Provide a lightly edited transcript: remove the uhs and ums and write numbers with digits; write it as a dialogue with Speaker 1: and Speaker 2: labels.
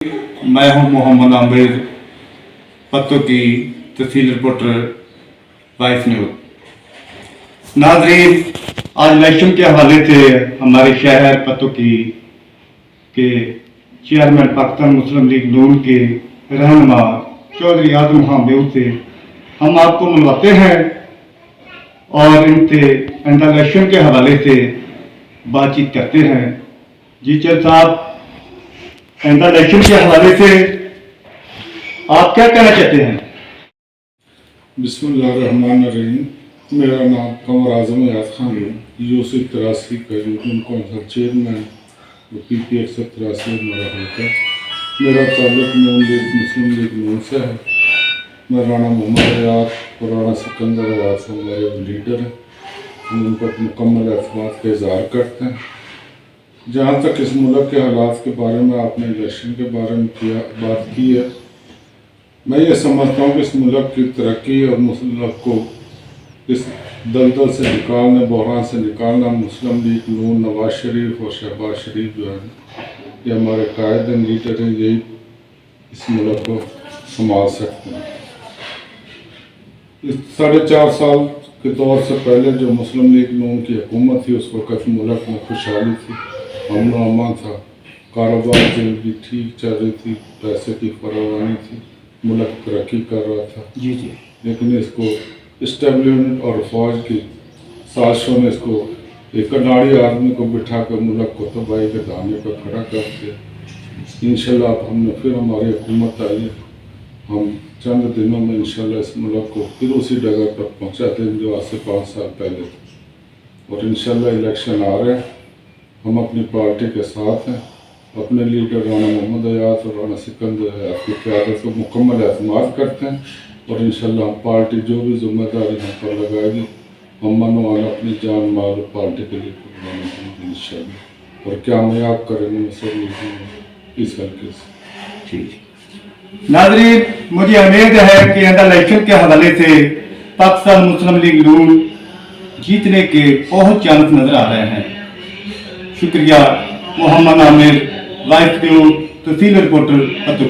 Speaker 1: मैं हूं मोहम्मद आमिर, पत्तों की तहसील रिपोर्टर वाइस न्यूज। नाज़रीन, आज इलेक्शन के हवाले से हमारे शहर पत्तों की के चेयरमैन पाकिस्तान मुस्लिम लीग नून के रहनुमा चौधरी आजम खान बेऊ से हम आपको मिलवाते हैं और इनसे इलेक्शन के हवाले से बातचीत करते हैं। जी चल साहब, इलेक्शन के हवाले से आप क्या कहना चाहते हैं?
Speaker 2: बिस्मिल्लाहिर्रहमानिर्रहीम। मेरा नाम कंवर आजम याद खान है, यूसुफ 83 का यूनियन कौंसिल चेयरमैन PPF 83 मेरा हल्का। मेरा ताल्लुक नून लीग मुस्लिम लीग नून से है। मैं राणा मोहम्मद अयाज और राणा सिकंदर अयाज से हमारे लीडर हैं। हम उन पर मुकम्मल एतमाद का इजहार करते हैं। जहाँ तक इस मुल्क के हालात के बारे में आपने इलेक्शन के बारे में बात की है, मैं ये समझता हूँ कि इस मुल्क की तरक्की और मुल्क को इस दलदल से निकालने, बहरान से निकालना मुस्लिम लीग नून, नवाज शरीफ और शहबाज शरीफ जो है ये हमारे कायद लीडर हैं, यही इस मुल्क को संभाल सकते हैं। इस 4.5 साल के दौर से पहले जो मुस्लिम लीग नून की हुकूमत थी, उस वक़्त मुल्क में खुशहाली थी, अमन व अमान था, कारोबार भी ठीक चल रही थी, पैसे की फरावानी थी, मुल्क तरक्की कर रहा था।
Speaker 1: जी जी।
Speaker 2: लेकिन इसको इस्टेब्लिशमेंट और फौज की साजिशों ने इसको एक कनाड़ी आदमी को बिठा कर मुल्क को तबाही के दाने पर खड़ा कर दिया। इंशाल्लाह अब हमने फिर हमारी हुकूमत आई है, हम चंद दिनों में इंशाल्लाह इस मुल्क को फिर उसी जगह पर पहुँचा देंगे जो आज से 5 साल पहले थे। और इंशाल्लाह इलेक्शन आ रहे हैं, हम अपनी पार्टी के साथ हैं। अपने लीडर राणा मोहम्मद अयाज और राणा सिकंदर अयाज की क़यादत को मुकम्मल एतमाद करते हैं और इंशाल्लाह हम पार्टी जो भी जिम्मेदारी हम पर लगाएगी, हम मनोवान अपनी जान माल और पार्टी के लिए कुर्बानी करेंगे इंशाल्लाह, और कामयाब करेंगे मुस्लिम इस हल्के से।
Speaker 1: ठीक। नाज़रीन, मुझे उम्मीद है कि इलेक्शन के हवाले से पाकिस्तान मुस्लिम लीग नून जीतने के बहुत चांस नजर आ रहे हैं। शुक्रिया। मोहम्मद आमिर, वाइस न्यूज, तहसील रिपोर्टर पत्तों की।